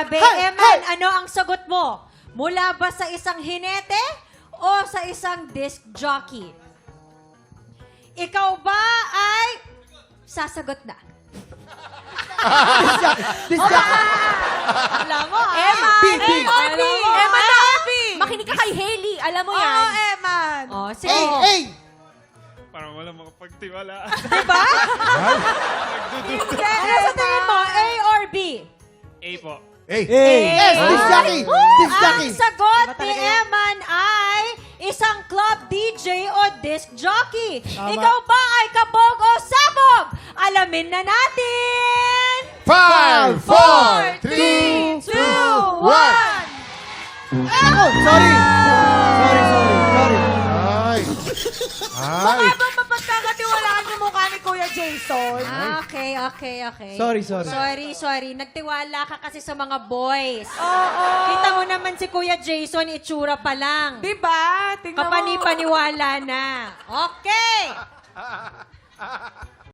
Grabe. Eman, ano ang sagot mo? Mula ba sa isang hinete o sa isang disc jockey? Ikaw ba ay sasagot na? Alam mo, Eman! Eman na! Makinig ka kay Hailey. Alam mo yan. Oo, Eman. Oh, sige. Parang wala makapagtiwala. Diba? Ano sa tingin mo? A or B? A po. Yes, disc jockey. Disc jockey. Ang sagot ni Eman ay isang club DJ o disc jockey. Ikaw ba ay kabog o sabog? Alamin na natin! 5, 4, 3, 2, 1. Sorry. Ay. Baka mapagkakatiwalaan yung mukha ni Kuya Jason. Okay. Sorry. Nagtiwala ka kasi sa mga boys. Oo. Kita mo naman si Kuya Jason, itsura pa lang. Diba? Tingnan mo. Kapani-paniwala na. Okay!